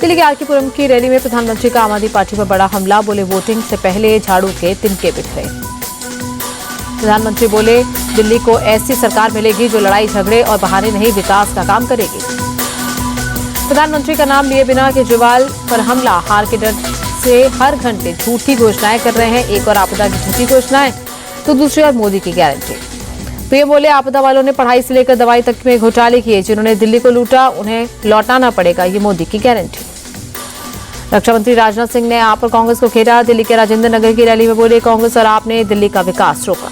दिल्ली के आरके पुरम की रैली में प्रधानमंत्री का आम आदमी पार्टी पर बड़ा हमला। बोले वोटिंग से पहले झाड़ू के तिनके बिखरे। प्रधानमंत्री बोले दिल्ली को ऐसी सरकार मिलेगी जो लड़ाई झगड़े और बहाने नहीं विकास का काम करेगी। प्रधानमंत्री का नाम लिए बिना केजरीवाल पर हमला। हार के डर से हर घंटे झूठी घोषणाएं कर रहे हैं। एक और आपदा की झूठी घोषणाएं तो दूसरी और मोदी की गारंटी। पीएम बोले आपदा वालों ने पढ़ाई से लेकर दवाई तक में घोटाले किए। जिन्होंने दिल्ली को लूटा उन्हें लौटाना पड़ेगा, ये मोदी की गारंटी। रक्षा मंत्री राजनाथ सिंह ने आप और कांग्रेस को घेरा। दिल्ली के राजेंद्र नगर की रैली में बोले कांग्रेस और आप ने दिल्ली का विकास रोका।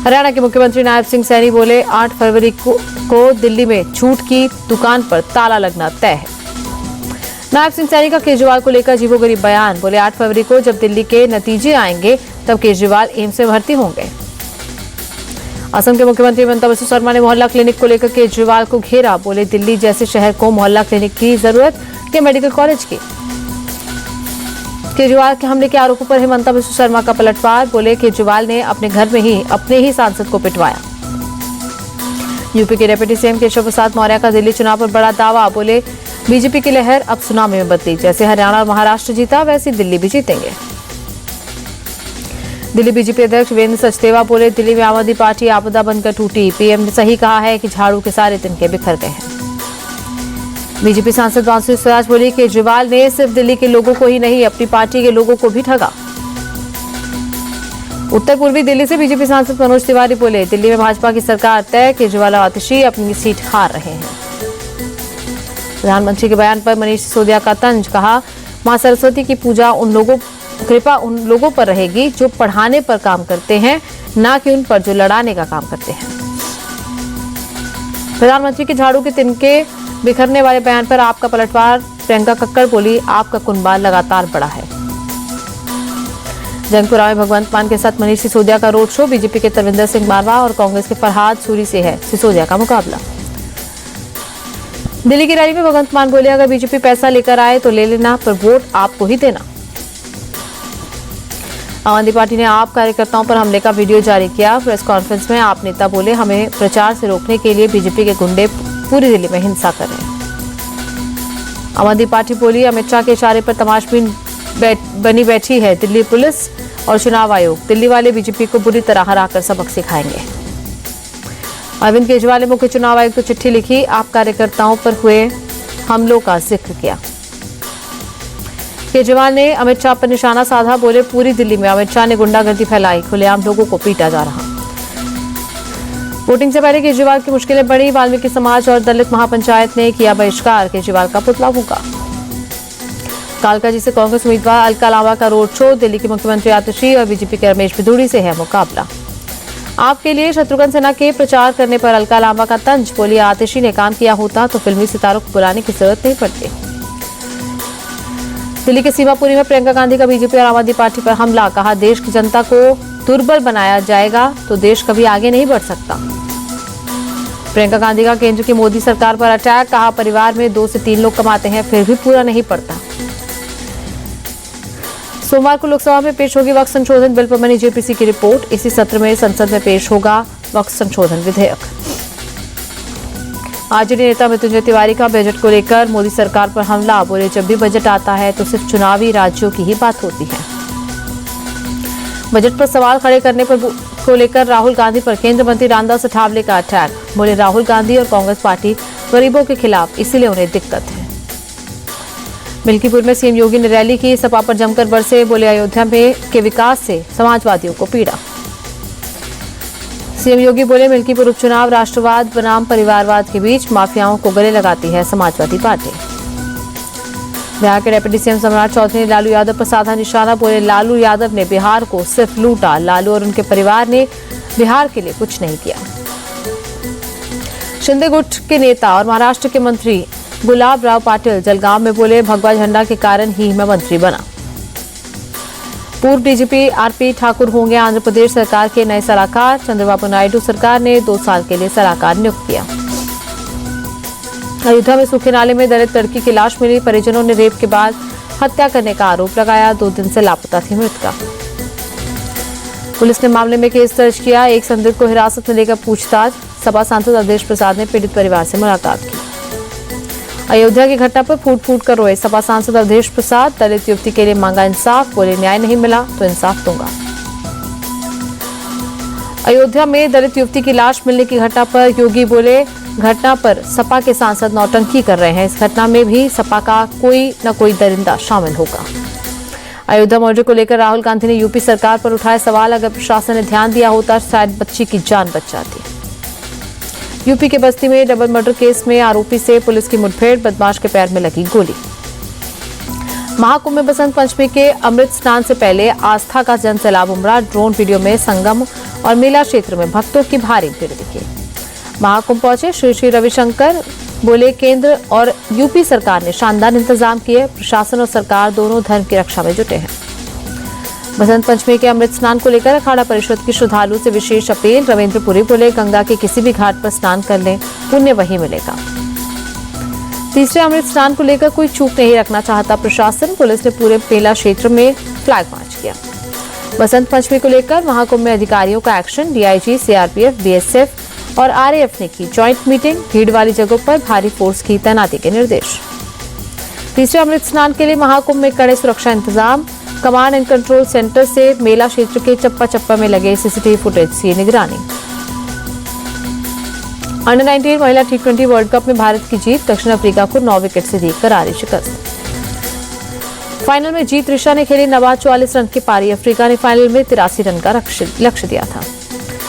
हरियाणा के मुख्यमंत्री नायब सिंह सैनी बोले 8 फरवरी को दिल्ली में छूट की दुकान पर ताला लगना तय है। नायब सिंह सैनी का केजरीवाल को लेकर अजीबोगरीब बयान। बोले 8 फरवरी को जब दिल्ली के नतीजे आएंगे तब केजरीवाल एम्स में भर्ती होंगे। असम के मुख्यमंत्री हिमंता बिस्वा शर्मा ने मोहल्ला क्लिनिक को लेकर केजरीवाल को घेरा। बोले दिल्ली जैसे शहर को मोहल्ला क्लिनिक की जरूरत के मेडिकल कॉलेज की। केजरीवाल के हमले के आरोपों पर हिमंता बिस्वा शर्मा का पलटवार। बोले केजरीवाल ने अपने घर में ही अपने ही सांसद को पिटवाया। यूपी के डिप्टी सीएम केशव प्रसाद मौर्य का दिल्ली चुनाव पर बड़ा दावा। बोले बीजेपी की लहर अब सुनामी में बदली। जैसे हरियाणा और महाराष्ट्र जीता वैसे दिल्ली भी जीतेंगे। दिल्ली बीजेपी अध्यक्ष वीरेंद्र सचदेवा बोले दिल्ली में आम आदमी पार्टी आपदा बनकर टूटी। पीएम ने सही कहा है कि झाड़ू के सारे तिनके बिखर गए हैं। बीजेपी सांसद बांसुरी स्वराज बोली केजरीवाल ने सिर्फ दिल्ली के लोगों को ही नहीं अपनी पार्टी के लोगों को भी ठगा। उत्तर पूर्वी दिल्ली से बीजेपी सांसद मनोज तिवारी बोले दिल्ली में भाजपा की सरकार तय। केजरीवाल और आतिशी अपनी सीट हार रहे हैं। प्रधानमंत्री के बयान पर मनीष सिसोदिया का तंज। कहा मां सरस्वती की पूजा कृपा उन लोगों पर रहेगी जो पढ़ाने पर काम करते हैं, ना कि उन पर जो लड़ाने का काम करते हैं। प्रधानमंत्री के झाड़ू के तिनके बिखरने वाले बयान पर आपका पलटवार। प्रियंका कक्कड़ बोली आपका कुनबा लगातार बढ़ा है। जंगपुरा में भगवंत मान के साथ मनीष सिसोदिया का रोड शो। बीजेपी के तरविंदर सिंह मारवा और कांग्रेस के फरहाद सूरी से है सिसोदिया का मुकाबला। दिल्ली की रैली में भगवंत मान बोले अगर बीजेपी पैसा लेकर आए तो ले लेना, पर वोट आपको ही देना। आम आदमी पार्टी ने आप कार्यकर्ताओं पर हमले का वीडियो जारी किया। प्रेस कॉन्फ्रेंस में आप नेता बोले हमें प्रचार से रोकने के लिए बीजेपी के गुंडे पूरी दिल्ली में हिंसा कर रहे हैं। आम आदमी पार्टी बोली अमित शाह के इशारे पर तमाशबीन बनी बैठी है दिल्ली पुलिस और चुनाव आयोग। दिल्ली वाले बीजेपी को बुरी तरह हराकर सबक सिखाएंगे। अरविंद केजरीवाल ने मुख्य चुनाव आयोग को चिट्ठी लिखी। आप कार्यकर्ताओं पर हुए हमलों का जिक्र किया। केजरीवाल ने अमित शाह पर निशाना साधा। बोले पूरी दिल्ली में अमित शाह ने गुंडागर्दी फैलाई, खुलेआम लोगों को पीटा जा रहा। वोटिंग से पहले केजरीवाल की मुश्किलें बढ़ी। वाल्मीकि समाज और दलित महापंचायत ने किया बहिष्कार। केजरीवाल का पुतला फूंका। कालकाजी से कांग्रेस उम्मीदवार अलका लांबा का रोड शो। दिल्ली के मुख्यमंत्री आतिशी और बीजेपी के रमेश बिधूड़ी से है मुकाबला। आपके लिए शत्रुघ्न सिन्हा के प्रचार करने पर अलका लांबा का तंज। बोली आतिशी ने काम किया होता तो फिल्मी सितारों को बुलाने की जरूरत नहीं पड़ती। दिल्ली के सीमापुरी में प्रियंका गांधी का बीजेपी और आम आदमी पार्टी पर हमला। कहा देश की जनता को दुर्बल बनाया जाएगा तो देश कभी आगे नहीं बढ़ सकता। प्रियंका गांधी का केंद्र की मोदी सरकार पर अटैक। कहा परिवार में 2 से 3 लोग कमाते हैं फिर भी पूरा नहीं पड़ता। सोमवार को लोकसभा में पेश होगी वक्फ संशोधन बिल पर बनी जेपीसी की रिपोर्ट। इसी सत्र में संसद में पेश होगा वक्फ संशोधन विधेयक। आरजेडी नेता मृत्युंजय तिवारी का बजट को लेकर मोदी सरकार पर हमला। बोले जब भी बजट आता है तो सिर्फ चुनावी राज्यों की ही बात होती है। बजट पर सवाल खड़े करने को लेकर राहुल गांधी पर केंद्रीय मंत्री रामदास अठावले का अटैक। बोले राहुल गांधी और कांग्रेस पार्टी गरीबों के खिलाफ, इसीलिए उन्हें दिक्कत है। मिल्कीपुर में सीएम योगी ने रैली की। सपा पर जमकर बरसे। बोले अयोध्या में के विकास से समाजवादियों को पीड़ा। सीएम योगी बोले मिल्कीपुर उपचुनाव राष्ट्रवाद बनाम परिवारवाद के बीच माफियाओं को गले लगाती है समाजवादी पार्टी। बिहार के डिप्टी सीएम सम्राट चौधरी ने लालू यादव पर साधा निशाना। बोले लालू यादव ने बिहार को सिर्फ लूटा। लालू और उनके परिवार ने बिहार के लिए कुछ नहीं किया। शिंदे गुट के नेता और महाराष्ट्र के मंत्री गुलाब राव पाटिल जलगांव में बोले भगवा झंडा के कारण ही मैं मंत्री बना। पूर्व डीजीपी आरपी ठाकुर होंगे आंध्र प्रदेश सरकार के नए सलाहकार। चंद्रबाबू नायडू सरकार ने 2 साल के लिए सलाहकार नियुक्त किया। अयोध्या में सूखे नाले में दलित लड़की की लाश मिली। परिजनों ने रेप के बाद हत्या करने का आरोप लगाया। 2 दिन से लापता थी मृतका। पुलिस ने मामले में केस दर्ज किया। एक संदिग्ध को हिरासत में लेकर पूछताछ। सपा सांसद अवधेश प्रसाद ने पीड़ित परिवार से मुलाकात की। अयोध्या की घटना पर फूट फूट कर रोए सपा सांसद अवधेश प्रसाद। दलित युवती के लिए मांगा इंसाफ, बोले न्याय नहीं मिला तो इंसाफ दूंगा। अयोध्या में दलित युवती की लाश मिलने की घटना पर योगी बोले, घटना पर सपा के सांसद नौटंकी कर रहे हैं। इस घटना में भी सपा का कोई न कोई दरिंदा शामिल होगा। अयोध्या मर्डर को लेकर राहुल गांधी ने यूपी सरकार पर उठाए सवाल। अगर प्रशासन ने ध्यान दिया होता शायद बच्ची की जान बच जाती। यूपी के बस्ती में डबल मर्डर केस में आरोपी से पुलिस की मुठभेड़, बदमाश के पैर में लगी गोली। महाकुंभ में बसंत पंचमी के अमृत स्नान से पहले आस्था का जन सैलाब उमड़ा। ड्रोन वीडियो में संगम और मेला क्षेत्र में भक्तों की भारी भीड़ दिखी। महाकुंभ पहुंचे श्री रविशंकर बोले, केंद्र और यूपी सरकार ने शानदार इंतजाम किए। प्रशासन और सरकार दोनों धर्म की रक्षा में जुटे हैं। बसंत पंचमी के अमृत स्नान को लेकर अखाड़ा परिषद की श्रद्धालु से विशेष अपील। रविंद्रपुरी बोले, गंगा के किसी भी घाट पर स्नान कर लें, पुण्य वही मिलेगा। तीसरे अमृत स्नान को लेकर कोई चूक नहीं रखना चाहता प्रशासन। पुलिस ने पूरे मेला क्षेत्र में फ्लैग मार्च किया। बसंत पंचमी को लेकर महाकुंभ में अधिकारियों का एक्शन। डीआईजी, सीआरपीएफ, बीएसएफ और आरएएफ ने की ज्वाइंट मीटिंग। भीड़ वाली जगहों पर भारी फोर्स की तैनाती के निर्देश। तीसरे अमृत स्नान के लिए महाकुंभ में कड़े सुरक्षा इंतजाम। कमांड एंड कंट्रोल सेंटर से मेला क्षेत्र के चप्पा चप्पा में लगे सीसीटीवी फुटेज की निगरानी। अंडर 19 महिला T20 वर्ल्ड कप में भारत की जीत। दक्षिण अफ्रीका को 9 विकेट से दी करारी शिकस्त। फाइनल में जीत ऋषा ने खेली नवाज 44 रन की पारी। अफ्रीका ने फाइनल में 83 रन का लक्ष्य दिया था।